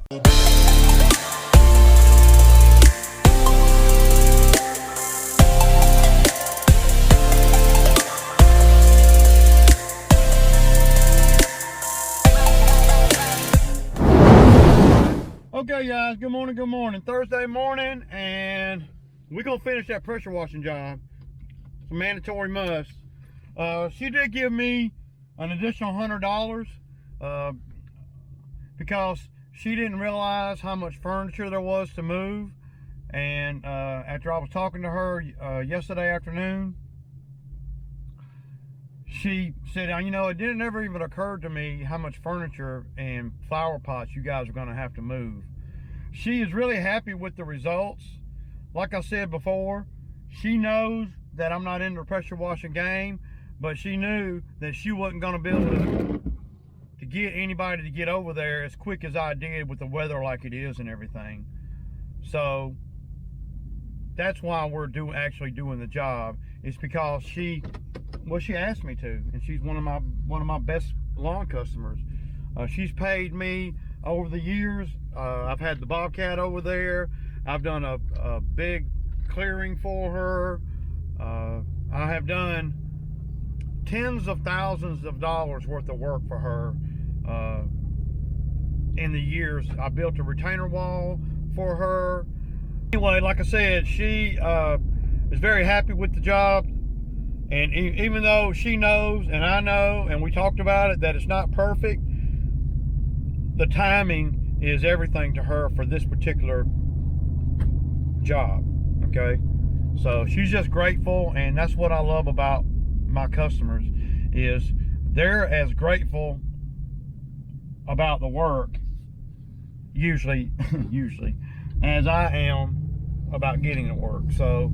Okay guys, good morning. Thursday morning, and we're gonna finish that pressure washing job. It's a mandatory must. She did give me an additional $100 because she didn't realize how much furniture there was to move. And after I was talking to her yesterday afternoon, she said, you know, it didn't ever even occur to me how much furniture and flower pots you guys are going to have to move. She is really happy with the results. Like I said before, she knows that I'm not into the pressure washing game, but she knew that she wasn't going to be able to get anybody to get over there as quick as I did with the weather like it is and everything. So that's why we're actually doing the job. It's because she asked me to, and she's one of my best lawn customers. She's paid me over the years. I've had the Bobcat over there. I've done a big clearing for her. I have done tens of thousands of dollars worth of work for her in the years. I built a retainer wall for her. Anyway, like I said, she is very happy with the job. And even though she knows, and I know, and we talked about it, that it's not perfect, the timing is everything to her for this particular job, okay? So she's just grateful, and that's what I love about my customers, is they're as grateful about the work, usually, as I am about getting the work. So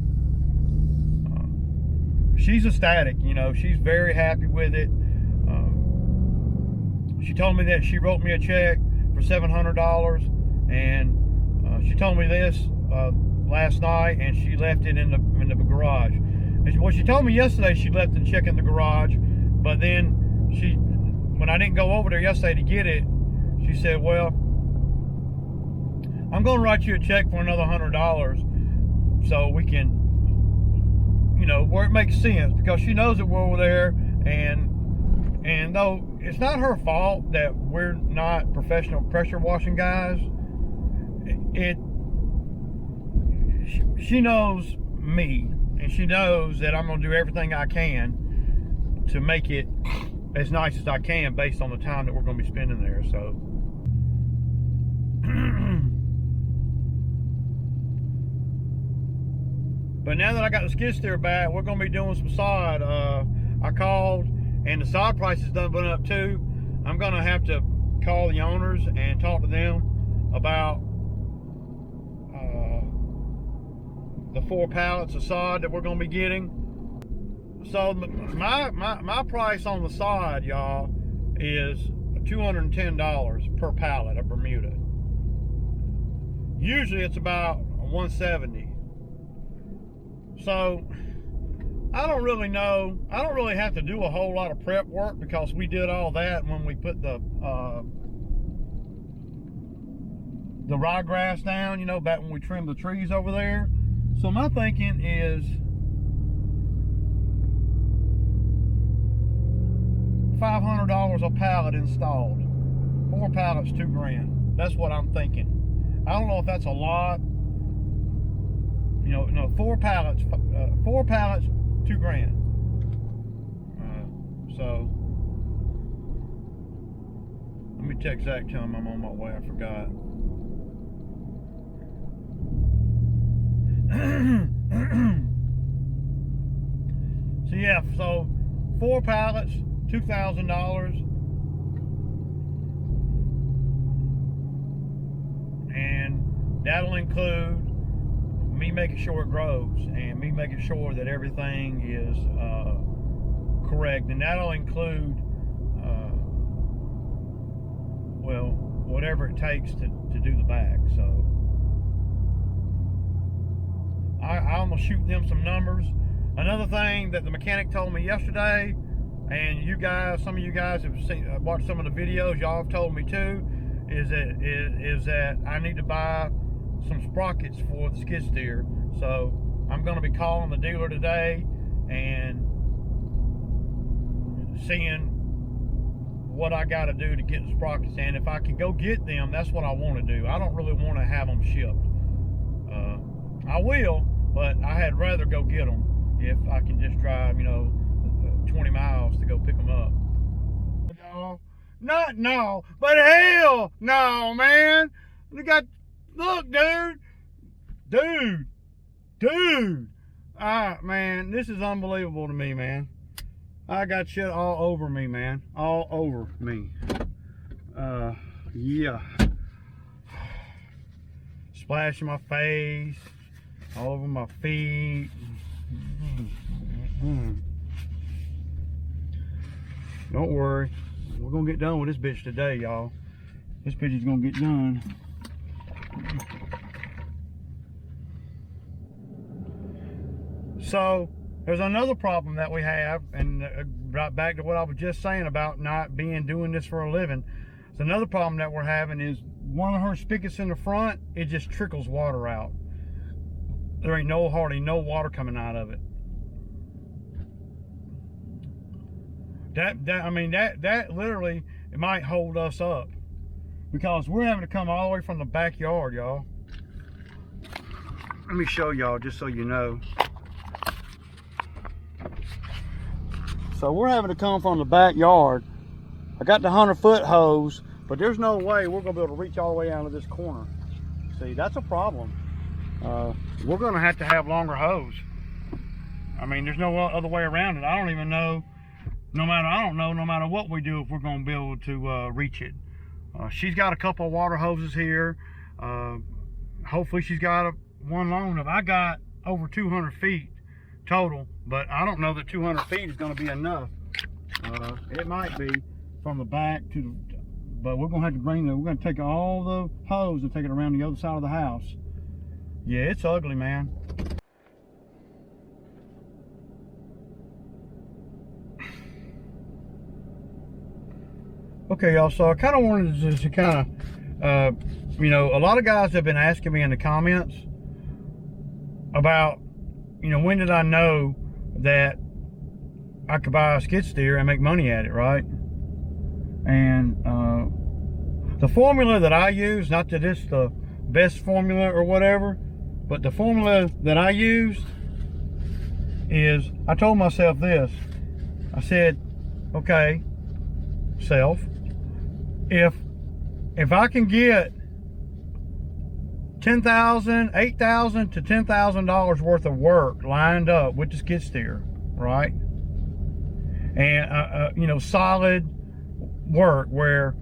she's ecstatic, you know, she's very happy with it. She told me that she wrote me a check for $700, and she told me this last night, and she left it in the garage. And well, she told me yesterday she left the check in the garage, but then when I didn't go over there yesterday to get it, she said, well, I'm going to write you a check for another $100 so we can, you know, where it makes sense, because she knows that we're over there, and though it's not her fault that we're not professional pressure washing guys, she knows me, and she knows that I'm going to do everything I can to make it as nice as I can based on the time that we're going to be spending there. So but now that I got the skid steer back, we're going to be doing some sod. I called, and the sod prices done went up too. I'm going to have to call the owners and talk to them about the 4 pallets of sod that we're going to be getting. So my price on the sod, y'all, is $210 per pallet of Bermuda. Usually it's about $170. So I don't really know. I don't really have to do a whole lot of prep work, because we did all that when we put the ryegrass down, you know, back when we trimmed the trees over there. So my thinking is $500 a pallet installed. 4 pallets, $2,000. That's what I'm thinking. I don't know if that's a lot. You know, no, 4 pallets, $2,000. So let me text Zach, tell him I'm on my way. I forgot. So yeah, so 4 pallets, $2,000, and that'll include me making sure it grows, and me making sure that everything is correct, and that'll include well, whatever it takes to do the back. So I'm gonna shoot them some numbers. Another thing that the mechanic told me yesterday, and you guys, some of you guys have seen, watched some of the videos, y'all have told me too, is that I need to buy some sprockets for the skid steer. So I'm going to be calling the dealer today and seeing what I got to do to get the sprockets. And if I can go get them, that's what I want to do. I don't really want to have them shipped. I will, but I had rather go get them if I can just drive, 20 miles to go pick them up. No, not no, but hell no, man. You got, look, dude. Man, this is unbelievable to me, man. I got shit all over me, man. All over me. Yeah. Splashing my face, all over my feet. Don't worry. We're gonna get done with this bitch today, y'all. This bitch is gonna get done. So there's another problem that we have, and right back to what I was just saying about not doing this for a living. It's another problem that we're having is one of her spigots in the front, it just trickles water out. There ain't hardly no water coming out of it. That literally, it might hold us up because we're having to come all the way from the backyard, y'all. Let me show y'all just so you know. So we're having to come from the backyard. I got the 100-foot hose, but there's no way we're gonna be able to reach all the way out of this corner. See, that's a problem. We're gonna have to have longer hose. I mean, there's no other way around it. I don't even know. No matter what we do, if we're gonna be able to reach it. She's got a couple of water hoses here. Hopefully she's got one long enough. I got over 200 feet total, but I don't know that 200 feet is gonna be enough. It might be from the back to the, but we're gonna have to we're gonna take all the hose and take it around the other side of the house. Yeah, it's ugly, man. Okay, y'all, so I kind of wanted to kind of, a lot of guys have been asking me in the comments about, when did I know that I could buy a skid steer and make money at it, right? And the formula that I use, not that it's the best formula or whatever, but the formula that I used is, I told myself this. I said, okay, self, if I can get $10,000, $8,000 to $10,000 worth of work lined up with the skid steer, right? And solid work where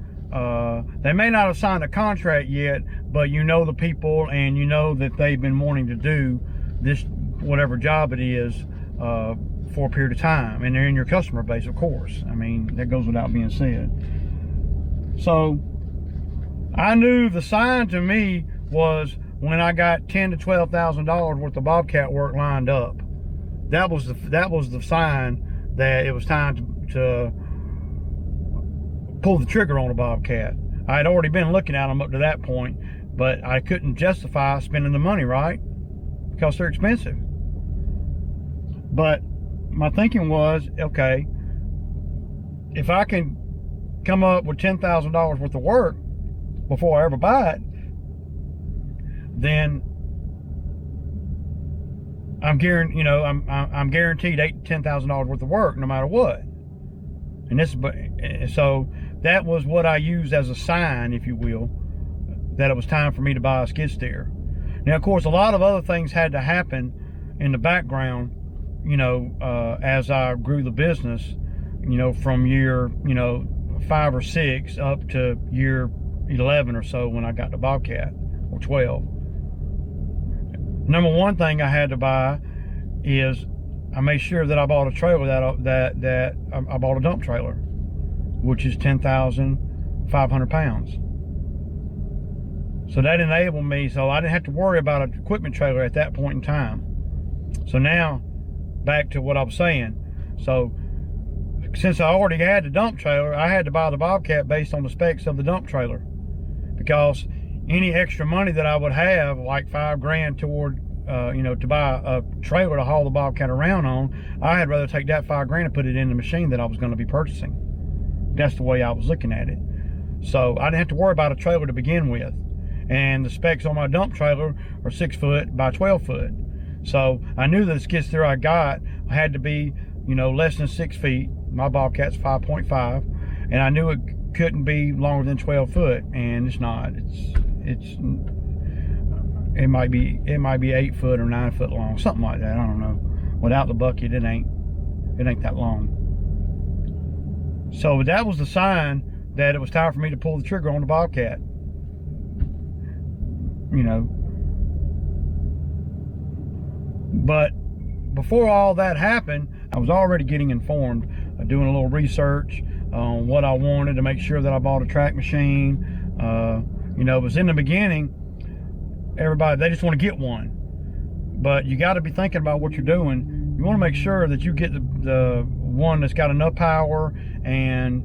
they may not have signed a contract yet, but the people and that they've been wanting to do this, whatever job it is, for a period of time, and they're in your customer base, of course. I mean, that goes without being said. So I knew the sign to me was when I got $10,000 to $12,000 worth of Bobcat work lined up. That was the sign that it was time to pull the trigger on a Bobcat. I had already been looking at them up to that point, but I couldn't justify spending the money, right? Because they're expensive. But my thinking was, okay, if I can come up with $10,000 worth of work before I ever buy it, then I'm guaranteed, I'm guaranteed $8,000 to $10,000 worth of work no matter what. And so that was what I used as a sign, if you will, that it was time for me to buy a skid steer. Now, of course, a lot of other things had to happen in the background, as I grew the business, from year, 5 or 6 up to year 11 or so when I got the Bobcat, or 12. Number one thing I had to buy is I made sure that I bought a trailer that I bought a dump trailer, which is 10,500 pounds. So that enabled me, so I didn't have to worry about an equipment trailer at that point in time. So now, back to what I was saying. So since I already had the dump trailer, I had to buy the Bobcat based on the specs of the dump trailer. because any extra money that I would have, like $5 grand toward, to buy a trailer to haul the Bobcat around on, I had rather take that $5 grand and put it in the machine that I was going to be purchasing. That's the way I was looking at it. So I didn't have to worry about a trailer to begin with. And the specs on my dump trailer are 6 foot by 12 foot. So I knew that the skid steer I got had to be, less than 6 feet. My Bobcat's 5.5, and I knew it couldn't be longer than 12 foot, and it's not. It might be 8 foot or 9 foot long, something like that. I don't know. Without the bucket, it ain't that long. So that was the sign that it was time for me to pull the trigger on the Bobcat. But before all that happened, I was already getting informed, doing a little research on what I wanted to make sure that I bought a track machine. It was in the beginning, everybody, they just want to get one. But you got to be thinking about what you're doing. You want to make sure that you get the one that's got enough power and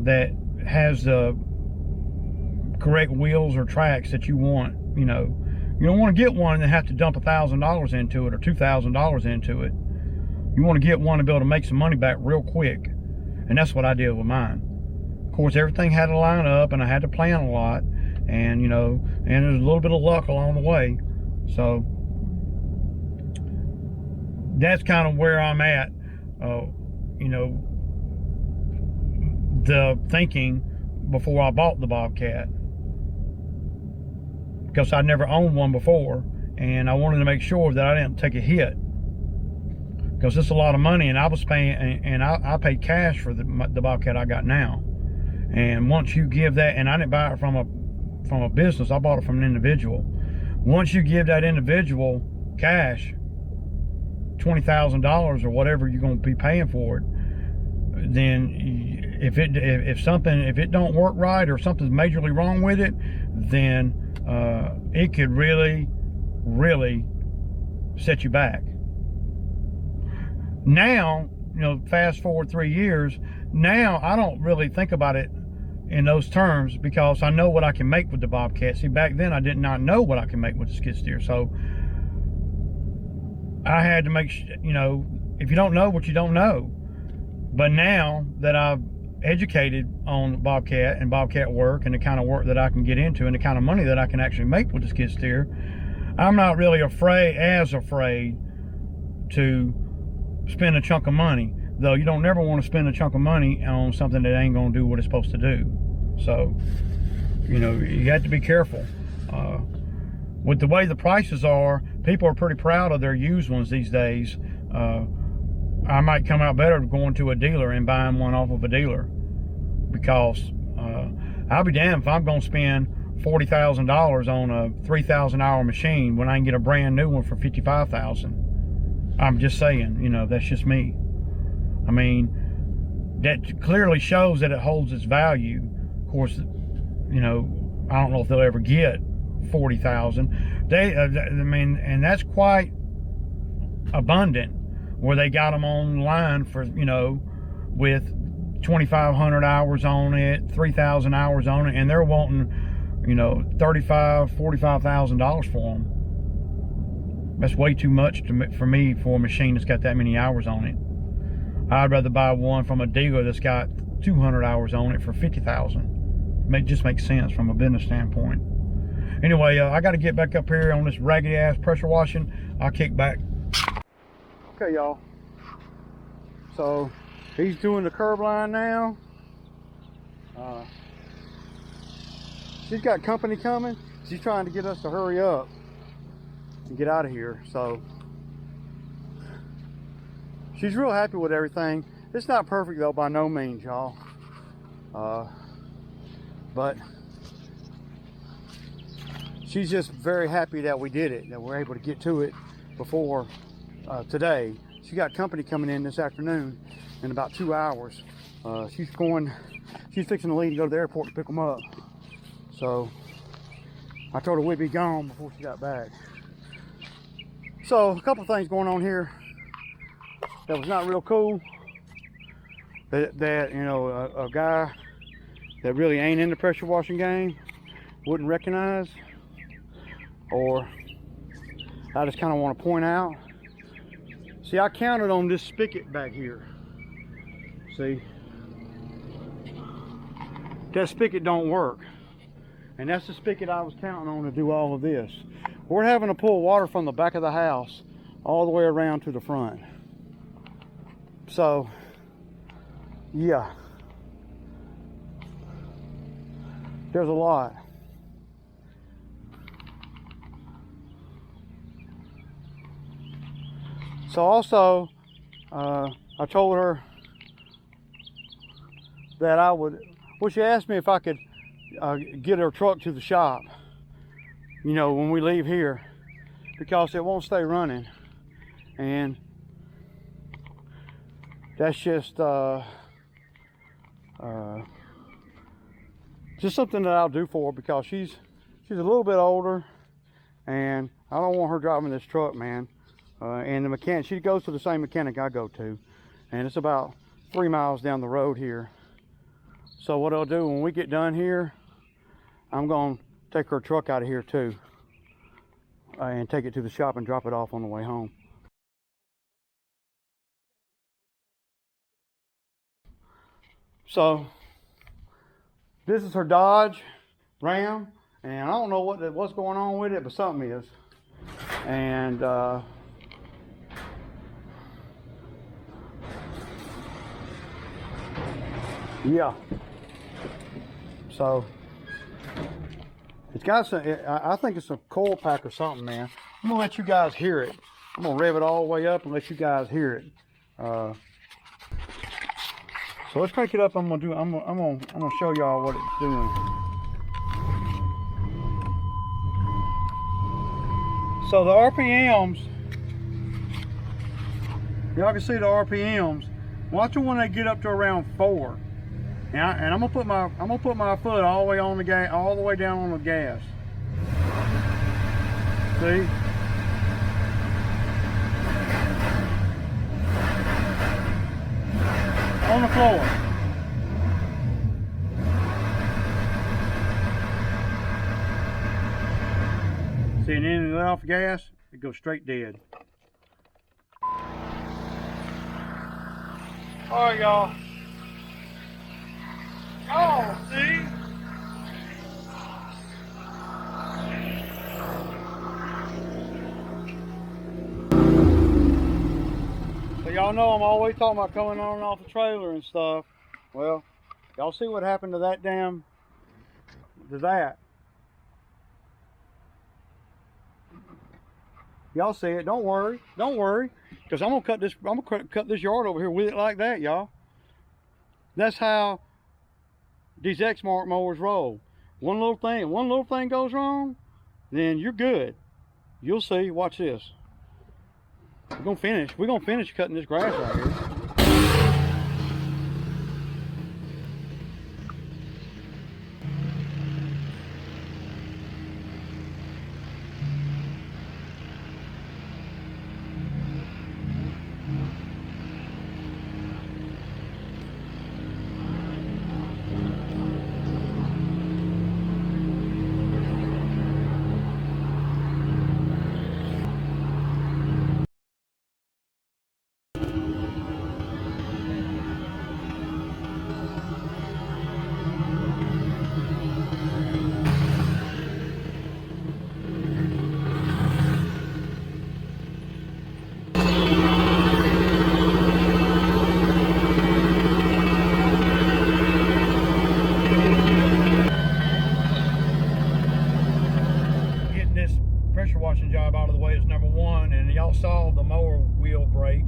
that has the correct wheels or tracks that you want. You don't want to get one and have to dump $1,000 into it or $2,000 into it. You want to get one to be able to make some money back real quick. And that's what I did with mine. Of course, everything had to line up, and I had to plan a lot, and and there's a little bit of luck along the way. So that's kind of where I'm at. The thinking before I bought the Bobcat, because I never owned one before, and I wanted to make sure that I didn't take a hit, because it's a lot of money, and I was paying, and I paid cash for the Bobcat I got now. And once you give that, and I didn't buy it from a business, I bought it from an individual. Once you give that individual cash, $20,000 or whatever you're going to be paying for it, then if it don't work right or something's majorly wrong with it, then it could really set you back. Now, fast forward 3 years, now I don't really think about it in those terms, because I know what I can make with the Bobcat. See, back then I did not know what I can make with the skid steer, so I had to make sure, if you don't know what you don't know. But now that I've educated on Bobcat and Bobcat work and the kind of work that I can get into and the kind of money that I can actually make with the skid steer, I'm not really afraid to spend a chunk of money. Though you don't never want to spend a chunk of money on something that ain't going to do what it's supposed to do. So, you have to be careful. With the way the prices are, people are pretty proud of their used ones these days. I might come out better going to a dealer and buying one off of a dealer, because I'll be damned if I'm going to spend $40,000 on a 3,000 hour machine when I can get a brand new one for $55,000. I'm just saying, that's just me. I mean, that clearly shows that it holds its value. Of course, I don't know if they'll ever get 40,000. And that's quite abundant, where they got them online for, with 2,500 hours on it, 3,000 hours on it, and they're wanting, $35,000, $45,000 for them. That's way too much for me for a machine that's got that many hours on it. I'd rather buy one from a dealer that's got 200 hours on it for $50,000. It just makes sense from a business standpoint. Anyway, I got to get back up here on this raggedy ass pressure washing. I'll kick back. Okay, y'all. So he's doing the curb line now. She's got company coming. She's trying to get us to hurry up and get out of here. So she's real happy with everything. It's not perfect though, by no means, y'all. But she's just very happy that we did it, that we're able to get to it before today. She got company coming in this afternoon in about 2 hours. She's fixing to leave to go to the airport to pick them up. So I told her we'd be gone before she got back. So a couple things going on here that was not real cool. That a guy that really ain't in the pressure washing game wouldn't recognize, or I just kind of want to point out. See, I counted on this spigot back here. See, that spigot don't work, and that's the spigot I was counting on to do all of this. We're having to pull water from the back of the house all the way around to the front. So yeah, there's a lot. So also, I told her that I would, well, she asked me if I could get her truck to the shop, you know, when we leave here, because it won't stay running. And that's just something that I'll do for her, because she's a little bit older, and I don't want her driving this truck, man. And the mechanic, she goes to the same mechanic I go to, and it's about 3 miles down the road here. So what I'll do when we get done here, I'm going to take her truck out of here too, and take it to the shop and drop it off on the way home. So this is her Dodge Ram, and I don't know what's going on with it, but something is. And yeah, so it's got some, I think it's a coil pack or something, man. I'm gonna let you guys hear it. I'm gonna rev it all the way up and let you guys hear it. So let's crank it up. I'm gonna show y'all what it's doing. So the RPMs, y'all can see the RPMs. Watch them when they get up to around 4. And I'm gonna put my foot all the way on the gas, all the way down on the gas. See? On the floor. See, and then let off the gas, it goes straight dead. All right, y'all. Oh, see? So y'all know I'm always talking about coming on and off the trailer and stuff. Well, y'all see what happened to that Y'all see it. Don't worry, because I'm gonna cut this yard over here with it like that, y'all. That's how these Exmark mowers roll. One little thing goes wrong, then you're good. You'll see. Watch this. We're gonna finish cutting this grass right here. Washing job out of the way is number 1, and y'all saw the mower wheel break,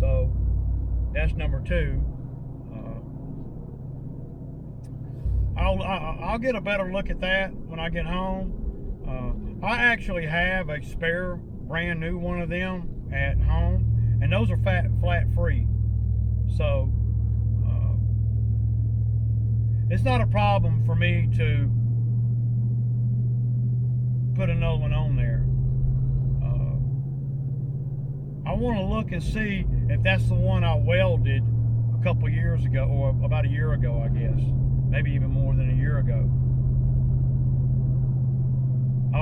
so that's number 2. I'll get a better look at that when I get home. I actually have a spare brand new one of them at home, and those are flat free, so it's not a problem for me to put another one on there. I want to look and see if that's the one I welded a couple years ago, or about a year ago, I guess, maybe even more than a year ago.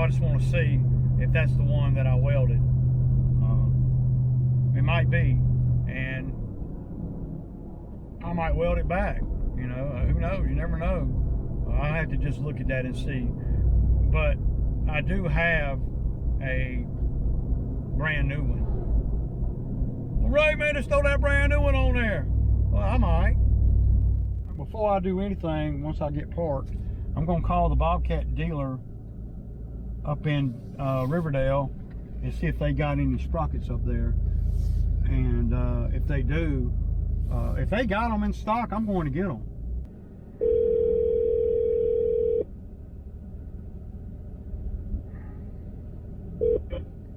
I just want to see if that's the one that I welded. It might be, and I might weld it back. You know, who knows? You never know. I'll have to just look at that and see. But I do have a brand new one. Well, Ray, man, just throw that brand new one on there. Well, I might. Before I do anything, once I get parked, I'm gonna call the Bobcat dealer up in Riverdale and see if they got any sprockets up there. And if they do, if they got them in stock, I'm going to get them.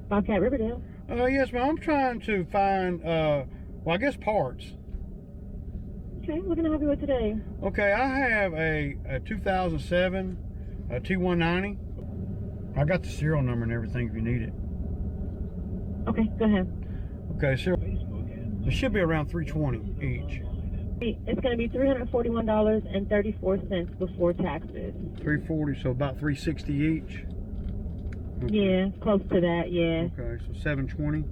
Bobcat Riverdale. Yes, ma'am. I'm trying to find, well, I guess parts. Okay, what can I help you with today? Okay, I have a 2007 T190. I got the serial number and everything if you need it. Okay, go ahead. Okay, so it should be around $320 each. It's going to be $341.34 before taxes. $340, so about $360 each. Okay. Yeah, close to that, yeah. Okay, so $720.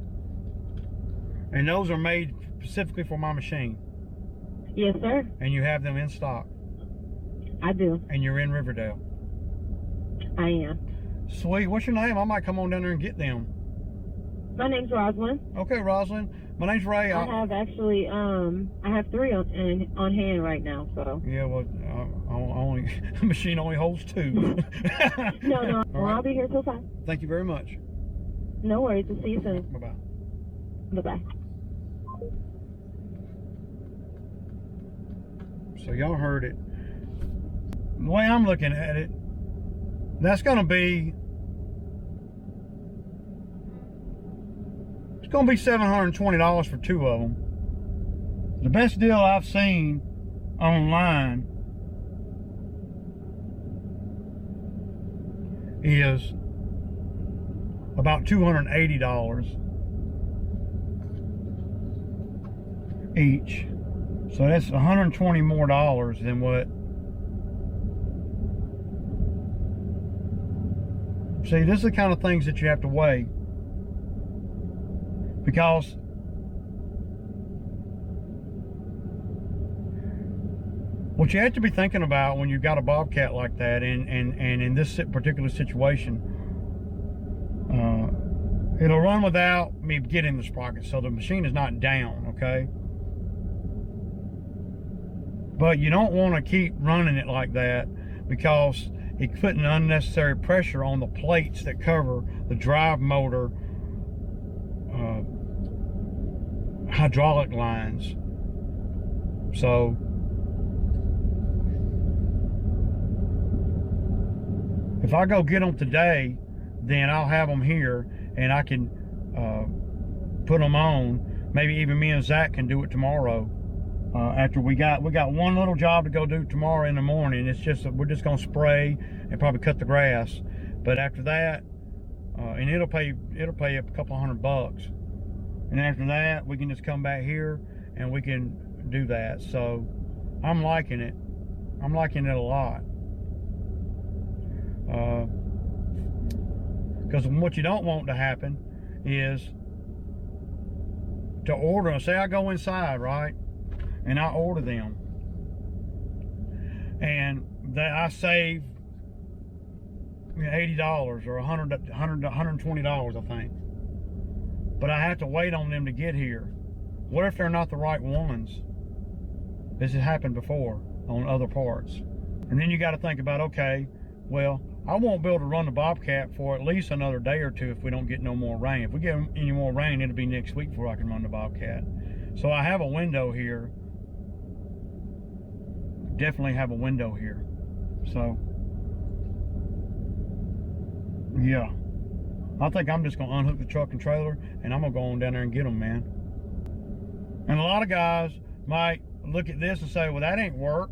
And those are made specifically for my machine. Yes, sir. And you have them in stock. I do. And you're in Riverdale. I am. Sweet. What's your name? I might come on down there and get them. My name's Rosalind. Okay, Rosalind. My name's Ray. I have actually, I have 3 on hand right now, so. Yeah, well, the machine only holds 2. No. All Well, right. I'll be here till 5. Thank you very much. No worries. We'll see you soon. Bye-bye. Bye-bye. So y'all heard it. The way I'm looking at it, that's going to be, it's going to be $720 for 2 of them. The best deal I've seen online is about $280 each. So that's $120 more than what. See, this is the kind of things that you have to weigh, because what you have to be thinking about when you've got a Bobcat like that, and in this particular situation, it'll run without me getting the sprockets, so the machine is not down, okay? But you don't want to keep running it like that, because it's putting unnecessary pressure on the plates that cover the drive motor hydraulic lines. So if I go get them today, then I'll have them here and I can put them on. Maybe even me and Zach can do it tomorrow. After we got one little job to go do tomorrow in the morning. It's just, we're just gonna spray and probably cut the grass. But after that, and it'll pay a couple $100. And after that, we can just come back here and we can do that. So I'm liking it. I'm liking it a lot. Because what you don't want to happen is to order them. Say I go inside, right? And I order them, and I save $80 or $120, I think. But I have to wait on them to get here. What if they're not the right ones? This has happened before on other parts. And then you got to think about, okay, well, I won't be able to run the Bobcat for at least another day or 2 if we don't get no more rain. If we get any more rain, it'll be next week before I can run the Bobcat. So I have a window here. Definitely have a window here. So yeah, I think I'm just gonna unhook the truck and trailer and I'm gonna go on down there and get them, man. And a lot of guys might look at this and say, well, that ain't work.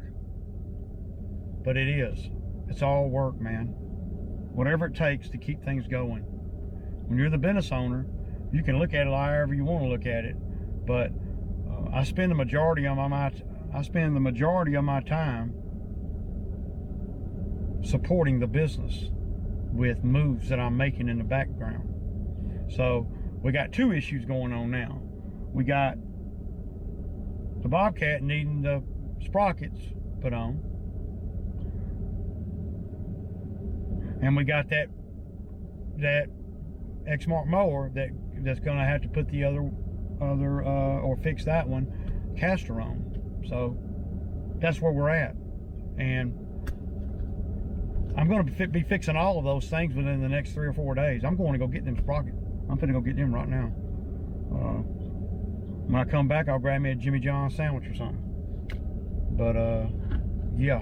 But it is. It's all work, man. Whatever it takes to keep things going. When you're the business owner, you can look at it however you want to look at it. But I spend the majority of my time supporting the business, with moves that I'm making in the background. So we got two issues going on now. We got the Bobcat needing the sprockets put on, and we got that Exmark mower that's going to have to put the other or fix that one caster on. So that's where we're at, and I'm going to be fixing all of those things within the next 3 or 4 days. I'm going to go get them sprockets. I'm finna go get them right now. When I come back, I'll grab me a Jimmy John sandwich or something. But yeah.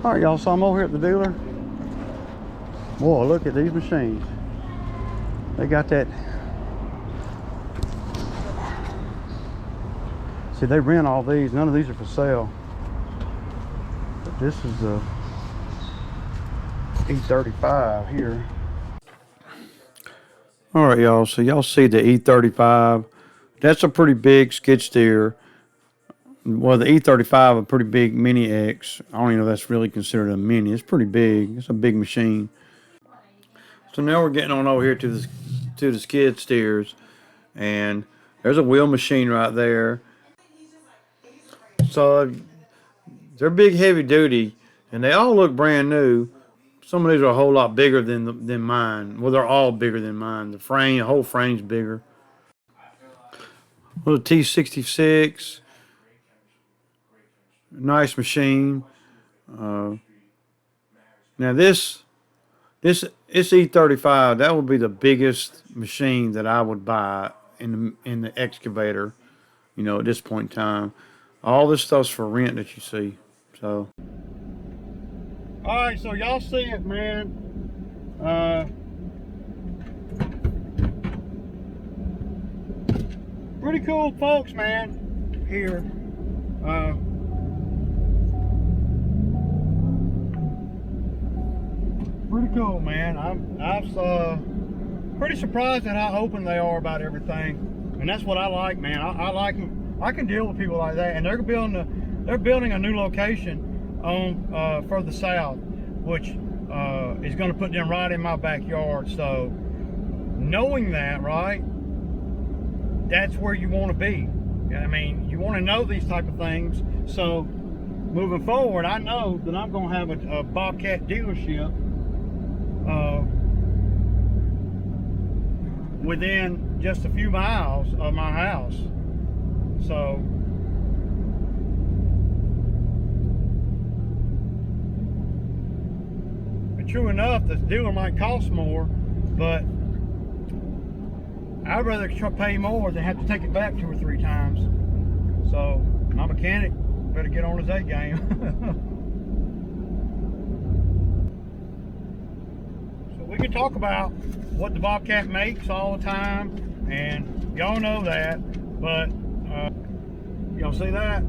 All right, y'all, so I'm over here at the dealer. Whoa, look at these machines. They got that. See, they rent all these. None of these are for sale. But this is the E35 here. All right, y'all, so y'all see the E35. That's a pretty big skid steer. Well, the E35, a pretty big Mini X. I don't even know if that's really considered a mini. It's pretty big. It's a big machine. So now we're getting on over here to the skid steers, and there's a wheel machine right there. So they're big, heavy duty, and they all look brand new. Some of these are a whole lot bigger than mine. Well, they're all bigger than mine. The whole frame's bigger. Little T66. Nice machine. Now this E35, that would be the biggest machine that I would buy in the excavator, you know, at this point in time. All this stuff's for rent that you see. So all right, so y'all see it, man. Pretty cool folks, man, here. Pretty cool, man. I'm pretty surprised at how open they are about everything, and that's what I like, man. I like them. I can deal with people like that, and they're building a new location on further south, which is going to put them right in my backyard. So knowing that, right, that's where you want to be. I mean, you want to know these type of things. So moving forward, I know that I'm going to have a Bobcat dealership within just a few miles of my house. So true enough, the dealer might cost more, but I'd rather pay more than have to take it back 2 or 3 times. So my mechanic better get on his A game. We can talk about what the Bobcat makes all the time, and y'all know that, but y'all see that?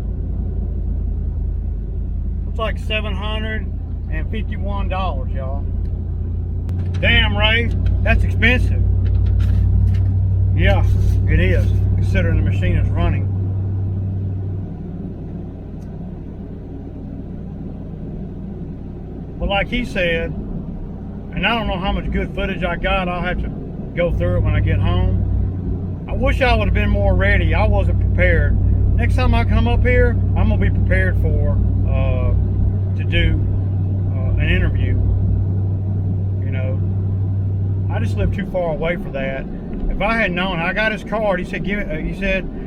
It's like $751, y'all. Damn, Ray, that's expensive. Yeah, it is, considering the machine is running. But like he said, and I don't know how much good footage I got. I'll have to go through it when I get home. I wish I would have been more ready. I wasn't prepared. Next time I come up here, I'm gonna be prepared for to do an interview. You know, I just live too far away for that. If I had known, I got his card. He said,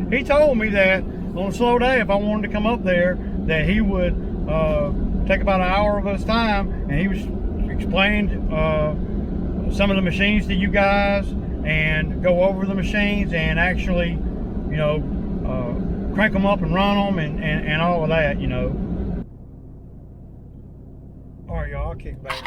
he told me that on a slow day, if I wanted to come up there, that he would take about an hour of his time, and he was explained some of the machines to you guys, and go over the machines and actually, you know, crank them up and run them and all of that, you know. All right, y'all, I'll kick back.